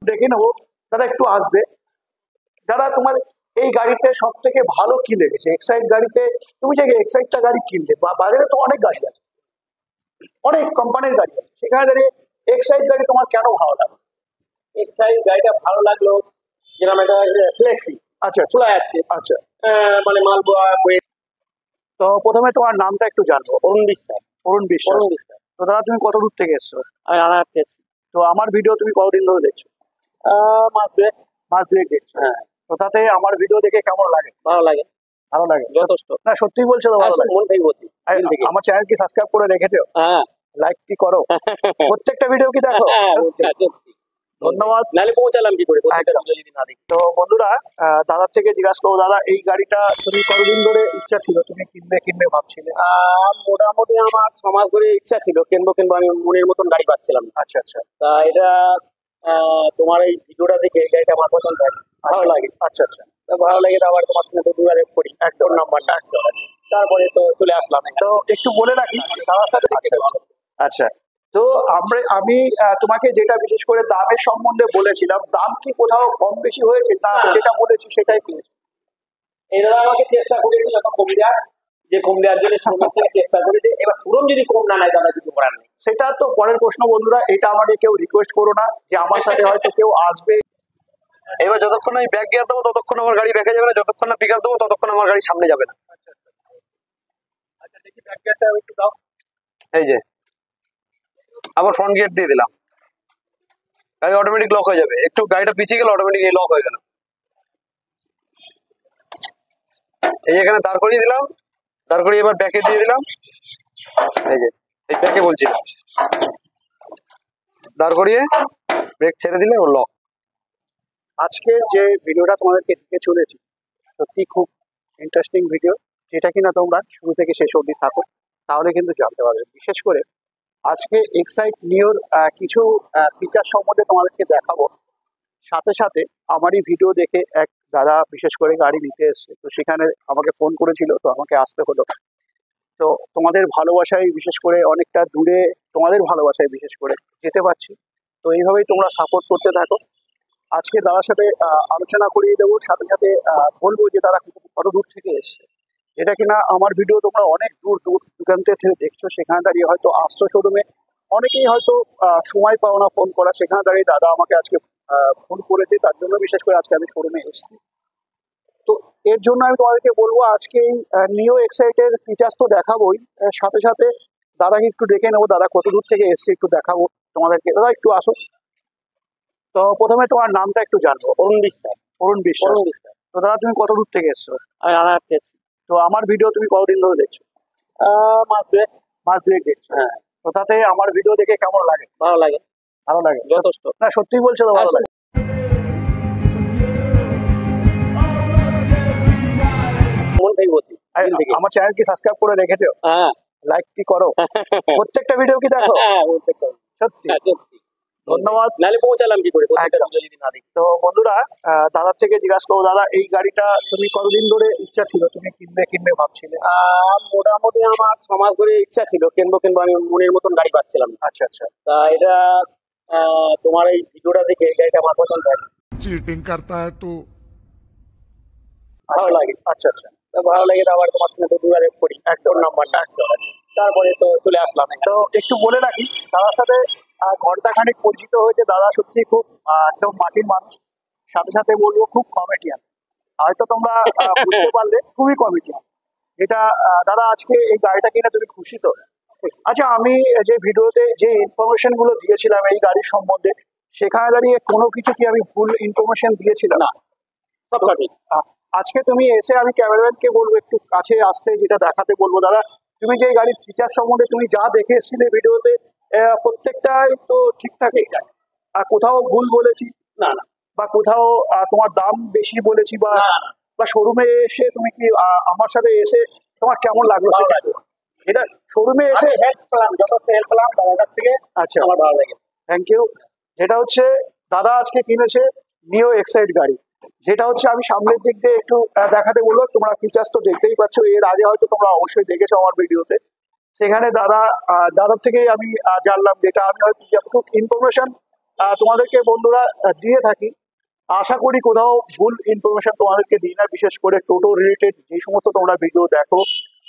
ডেকে নেবো, তারা একটু আসবে। যারা তোমার এই গাড়িতে সব থেকে ভালো কি লেগেছে এক্সাইড গাড়িতে, তুমি যে এক্সাইডটা গাড়ি কিনলে, বাজারে তো অনেক গাড়ি আছে, অনেক কোম্পানির গাড়ি আছে, সেখানে দাঁড়িয়ে এক্সাইড গাড়ি তোমার কেন ভালো লাগে? এক্সাইড গাড়িটা ভালো লাগলো, যেরকম একটা ফ্লেক্সি আচ্ছা খোলা যাচ্ছে, আচ্ছা। মানে মাল বয়ে। তো প্রথমে তোমার নামটা একটু জানবো। অরুণ বিশ্বাস। অরুণ বিশ্বাস। অরুণ বিশ্বাস। তো দাদা তুমি কত দূর থেকে এসছো? আমি রানাঘাট থেকে এসেছি। তো আমার ভিডিও তুমি কতদিন ধরে দেখছো? মাস দুয়েক। মাস দুয়েক দেখছো? হ্যাঁ। তো তাতে আমার ভিডিও দেখে কেমন লাগে? ভালো লাগে। ভালো লাগে যথেষ্ট। না সত্যি বলছো তো? ভালো লাগে, মন থেকে বলছি। আমার চ্যানেল কি সাবস্ক্রাইব করে রেখেছো? হ্যাঁ। লাইক কি করো? প্রত্যেকটা ভিডিও কি দেখো? ধন্যবাদ। নালে পৌঁছালাম কি করে যদি না দেখি। তো বন্ধুরা, দাদার থেকে জিজ্ঞাসা করবো, দাদা এই গাড়িটা তুমি কতদিন ধরে ইচ্ছা ছিল, তুমি কিনবে ভাবছিলে? মোটামুটি আমার 6 মাস ধরে ইচ্ছা ছিল কিনবো, আমি মনের মতন গাড়ি পাচ্ছিলাম। আচ্ছা আচ্ছা। তা এটা তোমার এই ভিডিওটা দেখে এই গাড়িটা আমার পছন্দ হয়, ভালো লাগে। আচ্ছা আচ্ছা। ভালো লাগে, আবার তোমার সঙ্গে তো যোগাযোগ করি, একদম নাম্বারটা তারপরে তো চলে আসলাম। তো একটু বলে রাখি দাদার সাথে। আচ্ছা। তো আমি তোমাকে যেটা বিশেষ করে দামের সম্বন্ধে বলেছিলাম, দাম কি কোথাও কম বেশি হয়েছে? না, যেটা বলেছি সেটাই পেয়েছি। এই দাদা আমাকে চেষ্টা করেছি যত কম দেওয়ার, যে কম দেওয়ার জন্য সমস্যা চেষ্টা করেছি। এবার শোরুম যদি কম না নেয় দাদা, কিছু করার নেই। সেটা তো পরের প্রশ্ন। বন্ধুরা, এটা আমাকে কেউ রিকোয়েস্ট করো না যে আমার সাথে হয়তো কেউ আসবে। এবার যতক্ষণ আমি ব্যাক গিয়ার দেবো ততক্ষণ আমার গাড়ি ব্যাকে যাবে না, যতক্ষণ না পিক আপ দেবো ততক্ষণ আমার গাড়ি সামনে যাবে না। আচ্ছা দেখি ব্যাক গিয়ারটা একটু দাও। এই যে আবার ফ্রন্ট গিয়ার দিয়ে দিলাম, গাড়ি অটোমেটিক লক হয়ে যাবে। একটু গাড়িটা পিছিয়ে গেলে অটোমেটিক লক হয়ে গেল। এই এখানে দাঁড় করিয়ে দিলাম, দাঁড় করিয়ে এবার ব্যাকে দিয়ে দিলাম। এই যে এই ব্যাকে বলছিলাম, দাঁড় করিয়ে ব্রেক ছেড়ে দিলে ও লক। আজকে যে ভিডিওটা তোমাদেরকে দিতে চলেছি সত্যি খুব ইন্টারেস্টিং ভিডিও, যেটা কিনা তোমরা শুরু থেকে শেষ অবধি থাকো, তাহলে কিন্তু জানতে পারবে। বিশেষ করে আজকে এক্সাইড নিওর কিছু ফিচার সম্বন্ধে তোমাদেরকে দেখাবো। সাথে সাথে আমারই ভিডিও দেখে এক দাদা বিশেষ করে গাড়ি নিতে এসছে, তো সেখানে আমাকে ফোন করেছিল, তো আমাকে আসতে হলো। তো তোমাদের ভালোবাসায় বিশেষ করে অনেকটা দূরে, তোমাদের ভালোবাসায় বিশেষ করে যেতে পারছি। তো এইভাবেই তোমরা সাপোর্ট করতে থাকো। আজকে দাদার সাথে আলোচনা করিয়ে দেবো, সাথে সাথে বলবো যে তারা কত দূর থেকে এসছে। এটা কিনা আমার ভিডিও তোমরা অনেক দূর দূরান্তের থেকে দেখছো, সেখানে দাঁড়িয়ে হয়তো আসছো শোরুমে, অনেকেই হয়তো সময় পাও না ফোন করা, সেখানে দাঁড়িয়ে দাদা আমাকে আজকে ফোন করেছে, তার জন্য বিশেষ করে আজকে আমি শোরুমে এসেছি। তো এর জন্য আমি তোমাদেরকে বলবো আজকে এই নিও এক্সাইটের ফিচার্স তো দেখাবোই, সাথে সাথে দাদাকে একটু ডেকে নেবো, দাদা কত দূর থেকে এসছে একটু দেখাবো তোমাদেরকে। দাদা একটু আসো। তো প্রথমে তোমার নামটা একটু জানবো। অরুণ বিশ্বাস। অরুণ বিশ্বাস। অরুণ বিশ্বাস। তো দাদা তুমি কত দূর থেকে এসছো? আমি রানাঘাট থেকে এসেছি। তো আমার ভিডিও তুমি কতদিন ধরে দেখছো? মাস দুয়েক। মাস দুয়েক দেখছো? হ্যাঁ। তো তাতে আমার ভিডিও দেখে কেমন লাগে? ভালো লাগে। ভালো লাগে যথেষ্ট। না সত্যি বলছো তো? ভালো লাগে। মন থেকে বলছি। আমার চ্যানেল কি সাবস্ক্রাইব করে রেখেছো? হ্যাঁ। লাইক কি করো? প্রত্যেকটা ভিডিও কি দেখো? হ্যাঁ, সত্যি? সত্যি। ধন্যবাদ। নালে পৌঁছালাম কি করে যদি না দেখি। তো বন্ধুরা, দাদার থেকে জিজ্ঞাসা করবো, দাদা এই গাড়িটা তুমি কতদিন ধরে ইচ্ছা ছিল, তুমি কিনবে ভাবছিলে? মোটামুটি আমার 6 মাস ধরে ইচ্ছা ছিল কিনবো, আমি মনের মতন গাড়ি পাচ্ছিলাম। আচ্ছা আচ্ছা। তা এটা তোমার এই ভিডিওটা দেখে এই গাড়িটা আমার পছন্দ হয়। चीटिंग करता है तो ভালো লাগে। আচ্ছা আচ্ছা। ভালো লাগে, আবার তোমার সঙ্গে তো যোগাযোগ করি, একদম নাম্বারটা তারপরে তো চলে আসলাম। তো একটু বলে রাখি, দাদার সাথে ঘন্টাখানেক পরিচিত হয়েছে। দাদা সত্যি খুব একদম মাটির মানুষ, সাথে সাথে বলবো খুব কমেডিয়ান। হয়তো তোমরা বুঝতে পারলে খুবই কমেডিয়ান। এটা দাদা আজকে এই গাড়িটা কিনে তুমি খুশি তো? আচ্ছা, আমি যে ভিডিওতে যে ইনফরমেশন গুলো দিয়েছিলাম এই গাড়ির সম্বন্ধে, সেখানে দাঁড়িয়ে কোনো কিছু কি আমি ভুল ইনফরমেশন দিয়েছিলাম? না, সব সঠিক। আজকে তুমি এসে, আমি ক্যামেরাম্যানকে বলবো একটু কাছে আসতে, যেটা দেখাতে বলবো। দাদা তুমি যে গাড়ির ফিচার সম্বন্ধে তুমি যা দেখে এসেছিলে ভিডিওতে, প্রত্যেকটাই তো ঠিকঠাকই যায়? আর কোথাও ভুল বলেছি? না না। বা কোথাও তোমার দাম বেশি বলেছি? বা শোরুমে এসে তুমি কি আমার সাথে এসে তোমার কেমন লাগলো সেটা? এটা শোরুমে এসে হেল্প পেলাম, যথেষ্ট হেল্প পেলাম দাদার কাছ থেকে। আচ্ছা, আমার ভালো লাগে। Thank you. যেটা হচ্ছে দাদা আজকে কিনেছে নিও এক্সাইড গাড়ি, যেটা হচ্ছে আমি সামনের দিক দিয়ে একটু দেখাতে বলবো। তোমরা ফিচার্স তো দেখতেই পাচ্ছ, এর আগে হয়তো তোমরা অবশ্যই দেখেছো আমার ভিডিওতে। সেখানে দাদার থেকেই আমি জানলাম, যেটা আমি হয়তো যতটুকু ইনফরমেশন তোমাদেরকে বন্ধুরা দিয়ে থাকি। আশা করি কোথাও ভুল ইনফরমেশন তোমাদেরকে দিই না, বিশেষ করে টোটো রিলেটেড যে সমস্ত তোমরা ভিডিও দেখো,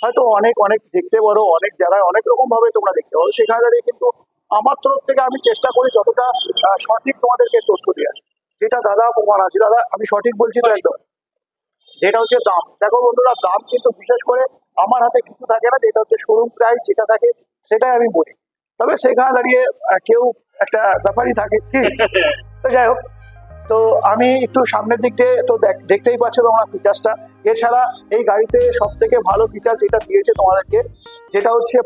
হয়তো অনেক অনেক দেখতে পারো, অনেক জায়গায় অনেক রকম ভাবে তোমরা দেখতে পারো, সেখানে দাঁড়িয়ে কিন্তু আমার তরফ থেকে আমি চেষ্টা করি যতটা সঠিক তোমাদেরকে তথ্য দেওয়ার। যেটা দাদা প্রমাণ আছে, দাদা আমি সঠিক বলছি তো একদম? যেটা হচ্ছে দাম, দেখো বন্ধুরা, দাম কিন্তু বিশেষ করে আমার হাতে কিছু থাকে না, যেটা হচ্ছে শোরুম প্রাইস যেটা থাকে সেটাই আমি বলি। তবে সেখানে দাঁড়িয়ে কেউ একটা ব্যাপারই থাকে কি, তো যাই হোক। তো আমি একটু সামনের দিক দিয়ে তো দেখতেই পাচ্ছ তোমরা ফিচার্সটা। এছাড়া এই গাড়িতে সব থেকে ভালো ফিচার যেটা দিয়েছে তোমাদেরকে, যেটা হচ্ছে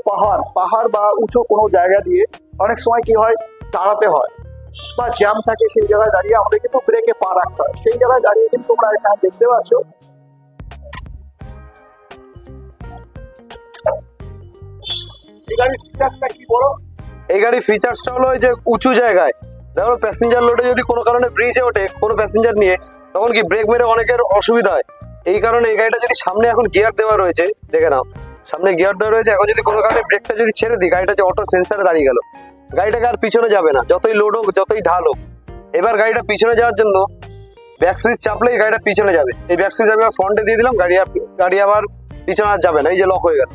পাহাড় বা উঁচু কোনো জায়গা দিয়ে অনেক সময় কি হয়, দাঁড়াতে হয় বা জ্যাম থাকে, সেই জায়গায় দাঁড়িয়ে আমাদের কিন্তু ব্রেকে পা রাখতে হয়। সেই জায়গায় দাঁড়িয়ে কিন্তু তোমরা এখানে দেখতে পাচ্ছ এই গাড়ির ফিচার্সটা কি বলো। এই গাড়ির ফিচার্সটা হলো যে উঁচু জায়গায় ধরো প্যাসেঞ্জার লোডে যদি কোনো কারণে ব্রিজে ওঠে কোনো প্যাসেঞ্জার নিয়ে, তখন কি ব্রেক মেরে অনেকের অসুবিধা হয়। এই কারণে এই গাড়িটা যদি সামনে এখন গিয়ার দেওয়া রয়েছে, দেখে নাও সামনে গিয়ার দেওয়া রয়েছে, এখন যদি কোনো কারণে ব্রেকটা যদি ছেড়ে দিই, গাড়িটা যে অটো সেন্সারে দাঁড়িয়ে গেল, গাড়িটাকে আর পিছনে যাবে না, যতই লোড হোক যতই ঢাল হোক। এবার গাড়িটা পিছনে যাওয়ার জন্য ব্যাক সুইচ চাপলেই গাড়িটা পিছনে যাবে। এই ব্যাক সুইচ আমি ফ্রন্টে দিয়ে দিলাম, গাড়ি আবার পিছনে আর যাবে না, এই যে লক হয়ে গেল,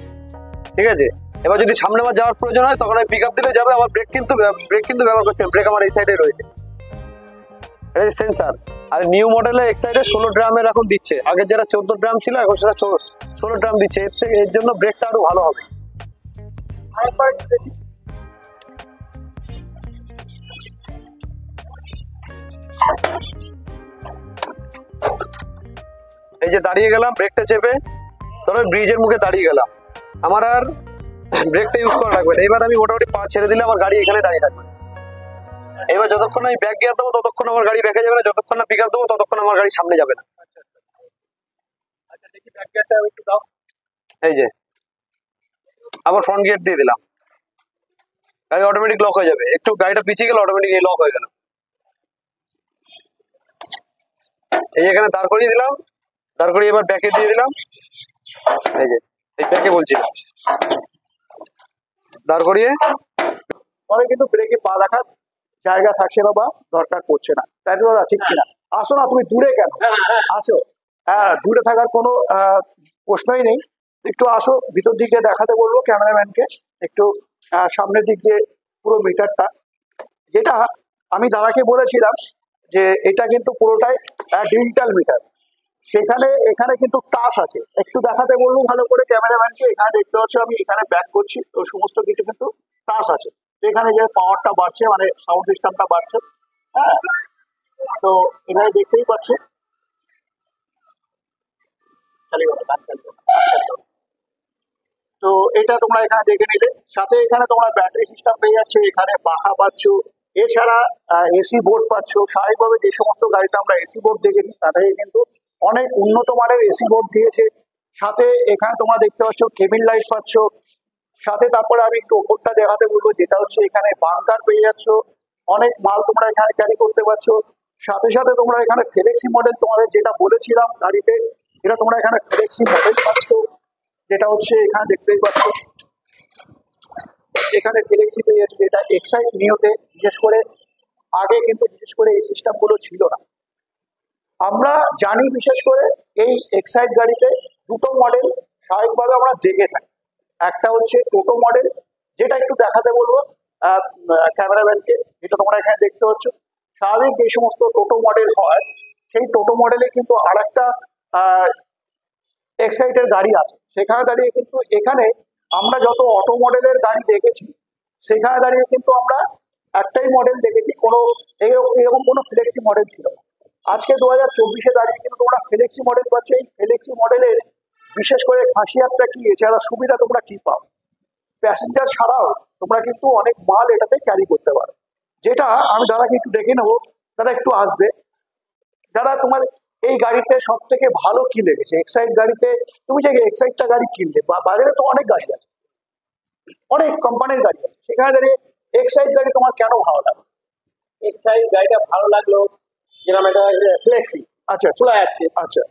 ঠিক আছে। এবার যদি সামনে আমার যাওয়ার প্রয়োজন হয় তখন আমি পিক আপ দিলে যাবে। আমার ব্রেক কিন্তু ব্যবহার করছে, ব্রেক আমার এই সাইডে রয়েছে, এটা সেন্সার। আর নিউ মডেলে এক সাইডে 16 ড্রামের এখন দিচ্ছে, আগে যারা 14 ড্রাম ছিল এখন সেটা 16 ড্রাম দিচ্ছে। এর জন্য ব্রেকটা আরো ভালো হবে। এই যে দাঁড়িয়ে গেলাম ব্রেকটা চেপে, ধরো ব্রিজের মুখে দাঁড়িয়ে গেলাম, আমার আর ব্রেকটা ইউজ করা লাগবে না। এবার আমি মোটামুটি পা ছেড়ে দিলে আমার গাড়ি এখানে দাঁড়িয়ে থাকবে। এবার যতক্ষণ আমি ব্যাক গিয়ার দেবো ততক্ষণ আমার গাড়ি ব্যাকে যাবে না, যতক্ষণ না পিক আপ দেবো ততক্ষণ আমার গাড়ি সামনে যাবে না। আচ্ছা দেখি ব্যাক গিয়ারটা একটু দাও। এই যে আবার ফ্রন্ট গিয়ার দিয়ে দিলাম, গাড়ি অটোমেটিক লক হয়ে যাবে। একটু গাড়িটা পিছিয়ে গেলে অটোমেটিক লক হয়ে গেল। এই যে এখানে দাঁড় করিয়ে দিলাম, দাঁড় করিয়ে এবার ব্যাকে দিয়ে দিলাম। এই যে এই ব্যাকে বলছিলাম, দাঁড় করিয়ে পরে কিন্তু ব্রেকে পা রাখার জায়গা থাকছে না বা দরকার পড়ছে না, তাই তো দাদা, ঠিক কিনা? আসো না, তুমি দূরে কেন আসো? হ্যাঁ, দূরে থাকার কোনো প্রশ্নই নেই। একটু আসো, ভিতর দিকে দেখাতে বলবো ক্যামেরাম্যানকে, একটু সামনের দিক দিয়ে পুরো মিটারটা, যেটা আমি দাদাকে বলেছিলাম যে এটা কিন্তু পুরোটাই ডিজিটাল মিটার। এখানে কিন্তু টাচ আছে, একটু দেখাতে বলবো ভালো করে ক্যামেরাম্যানকে। এখানে দেখতে পাচ্ছ আমি এখানে ব্যাক করছি, তো সমস্ত কিছু কিন্তু টাচ আছে। তো এখানে যে পাওয়ারটা বাড়ছে, মানে সাউন্ড সিস্টেমটা বাড়ছে, হ্যাঁ, তো এখানে দেখতেই পাচ্ছ। তো এটা তোমরা এখানে দেখে নিলে, সাথে এখানে তোমরা ব্যাটারি সিস্টেম পেয়ে যাচ্ছ, এখানে পাখা পাচ্ছ, এছাড়া এসি বোর্ড পাচ্ছ। স্বাভাবিকভাবে যে সমস্ত গাড়িতে আমরা এসি বোর্ড দেখেছি তাদের কিন্তু অনেক উন্নত মানের এসি বোর্ড দিয়েছে। সাথে এখানে তোমরা দেখতে পাচ্ছ কেবিন লাইট পাচ্ছ। সাথে তারপরে আমি একটু ওপরটা দেখাতে বলবো, যেটা হচ্ছে এখানে বাংকার পেয়ে যাচ্ছ, অনেক মাল তোমরা এখানে ক্যারি করতে পারছো। সাথে সাথে তোমরা এখানে ফ্লেক্সি মডেল, তোমাদের যেটা বলেছিলাম গাড়িতে, এটা তোমরা এখানে ফ্লেক্সি মডেল পাচ্ছ, যেটা হচ্ছে এখানে দেখতেই পাচ্ছ। এখানে ফ্লেক্সি পেয়ে যাচ্ছে, যেটা এক্সাইড নিওতে বিশেষ করে আগে কিন্তু বিশেষ করে এই সিস্টেমগুলো ছিল না। আমরা জানি বিশেষ করে এই এক্সাইড গাড়িতে দুটো মডেল স্বাভাবিকভাবে আমরা দেখে থাকি। একটা হচ্ছে টোটো মডেল, যেটা একটু দেখাতে বলবো ক্যামেরাম্যানকে, যেটা তোমরা এখানে দেখতে পাচ্ছ। স্বাভাবিক যে সমস্ত টোটো মডেল হয়, সেই টোটো মডেলে কিন্তু আর একটা এক্সাইটের গাড়ি আছে। সেখানে দাঁড়িয়ে কিন্তু এখানে আমরা যত অটো মডেলের গাড়ি দেখেছি, সেখানে দাঁড়িয়ে কিন্তু আমরা একটাই মডেল দেখেছি, কোনো এরকম কোনো ফ্লেক্সি মডেল ছিল না। আজকে 2024-এ দাঁড়িয়ে কিন্তু তোমরা ফ্লেক্সি মডেল পাচ্ছ। এই ফ্লেক্সি মডেলের বিশেষ করে খাসিয়াতটা কি, এছাড়া সুবিধা তোমরা কি পাও, প্যাসেঞ্জার ছাড়াও তোমরা কিন্তু অনেক মাল এটাতে ক্যারি করতে পারো। যেটা আমি দাদাকে একটু ডেকে নেবো, দাদা একটু আসবে। দাদা, তোমার এই গাড়িতে সব থেকে ভালো কি লেগেছে এক্সাইড গাড়িতে? তুমি যে এক্সাইডটা গাড়ি কিনলে, বা বাজারে তো অনেক গাড়ি আছে, অনেক কোম্পানির গাড়ি আছে, সেখানে দাঁড়িয়ে এক্সাইড গাড়ি তোমার কেন ভালো লাগে? এক্সাইড গাড়িটা ভালো লাগলো, যেরকম এটা ফ্লেক্সি, আচ্ছা খোলা যাচ্ছে, আচ্ছা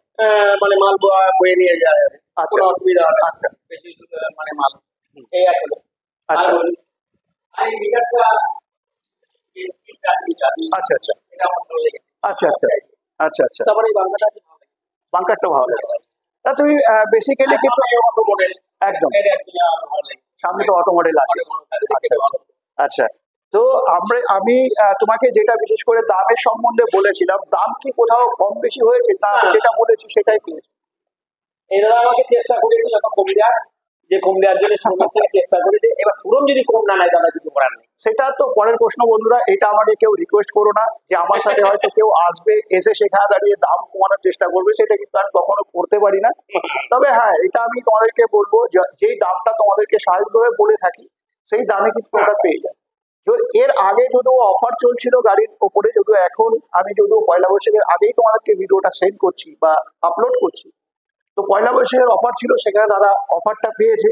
মানে মাল বয়ে নিয়ে যায়, আচ্ছা কোনো অসুবিধা হবে না। আচ্ছা বেশি মানে মাল এই আছে। আচ্ছা আর এই মিটারটা আচ্ছা আচ্ছা এটা আমার ভালো লেগেছে। আচ্ছা আচ্ছা আচ্ছা আচ্ছা তারপরে এই বাংলাটা আছে ভালো লেগেছে। বাংকারটা ভালো লেগেছে। তা তুমি বেসিক্যালি কিন্তু অটো মডেল একদম এটা actually আমার ভালো লেগেছে। সামনে তো অটো মডেল আছে। আচ্ছা আচ্ছা আচ্ছা তো আমি তোমাকে যেটা বিশেষ করে দামের সম্বন্ধে বলেছিলাম, দাম কি কোথাও কম বেশি হয়েছে না? না। যেটা বলেছি সেটাই পেয়েছি। এই দাদা আমাকে চেষ্টা করেছে যখন কম দেওয়ার, যে কম দেওয়ার জন্য সঙ্গে সঙ্গে চেষ্টা করেছে। এবার সুরম যদি কম না নেয় দাদা কিছু করার নেই। সেটা তো পরের প্রশ্ন বন্ধুরা, এটা আমাকে কেউ রিকোয়েস্ট করো না যে আমার সাথে হয়তো কেউ আসবে এসে সেখানে দাঁড়িয়ে দাম কমানোর চেষ্টা করবে, সেটা কিন্তু আমি কখনো করতে পারি না। তবে হ্যাঁ, এটা আমি তোমাদেরকে বলবো যেই দামটা তোমাদেরকে স্বাভাবিকভাবে বলে থাকি সেই দামে কিন্তু তোমরা পেয়ে যাবে। এর আগে যদিও অফার চলছিল গাড়ির ওপরে, যদিও এখন আমি যদিও পয়লা বৈশাখের আগেই তোমাদেরকে ভিডিওটা সেন্ড করছি বা আপলোড করছি, তো পয়লা বৈশাখের অফার ছিল, সেখানে দাদা অফারটা পেয়েছে।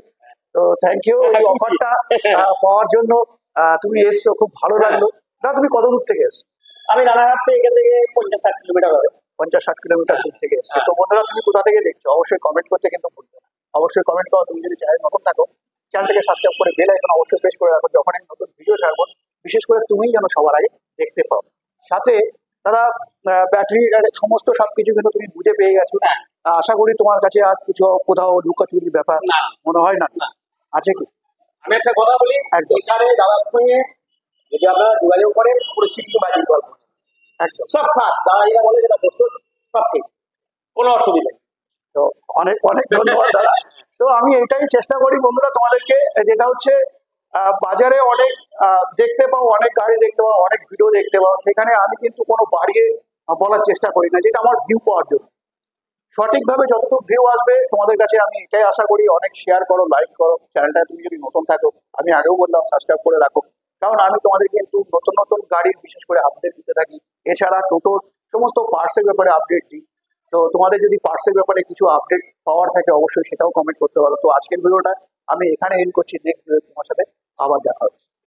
তো থ্যাংক ইউ এই অফারটা পাওয়ার জন্য। তুমি এসছো, খুব ভালো লাগলো। দাদা তুমি কত দূর থেকে এসছো? আমি রানাঘাট থেকে এখান থেকে 50-60 কিলোমিটার হবে। 50-60 কিলোমিটার দূর থেকে এসছো। তো বন্ধুরা তুমি কোথা থেকে দেখছো অবশ্যই কমেন্ট করতে কিন্তু ভুলবে না। অবশ্যই কমেন্ট করো। তুমি যদি চ্যানেল নতুন থাকো, চ্যানেলটাকে সাবস্ক্রাইব করে বেল আইকন অবশ্যই প্রেস করে রাখো, যখন আমি নতুন ভিডিও ছাড়বো বিশেষ করে তুমিই যেন সবার আগে দেখতে পাও। সাথে দাদা ব্যাটারি সমস্ত সবকিছু কিন্তু তুমি বুঝে পেয়ে গেছো। আশা করি তোমার কাছে আর কিছু কোথাও লুকাচুরির ব্যাপার না। মনে হয় না? না। আছে কি? আমি একটা কথা বলি, একদম। এখানে দাদার সঙ্গে যদি আপনারা যোগাযোগ করেন পুরো চিঠি বাজির গল্প, একদম। সব সাজ দাদা যেটা বলে যেটা সত্য সব ঠিক, কোনো অসুবিধা নেই। তো অনেক অনেক ধন্যবাদ দাদা। তো আমি এটাই চেষ্টা করি বন্ধুরা তোমাদেরকে, যেটা হচ্ছে বাজারে অনেক দেখতে পাও, অনেক গাড়ি দেখতে পাও, অনেক ভিডিও দেখতে পাও, সেখানে আমি কিন্তু কোনো বাড়িয়ে বলার চেষ্টা করি না, যেটা আমার ভিউ পাওয়ার জন্য। সঠিকভাবে যতটুকু ভিউ আসবে তোমাদের কাছে আমি এটাই আশা করি। অনেক শেয়ার করো, লাইক করো, চ্যানেলটা তুমি যদি নতুন থাকো আমি আগেও বললাম সাবস্ক্রাইব করে রাখো, কারণ আমি তোমাদের কিন্তু নতুন নতুন গাড়ির বিশেষ করে আপডেট দিতে থাকি। এছাড়া টোটোর সমস্ত পার্টসের ব্যাপারে আপডেট দিই। তো তোমাদের যদি পার্টসের ব্যাপারে কিছু আপডেট পাওয়ার থাকে অবশ্যই সেটাও কমেন্ট করতে পারো। তো আজকের ভিডিওটা আমি এখানে এন্ড করছি, নেক্সট তোমার সাথে আবার দেখা হচ্ছে।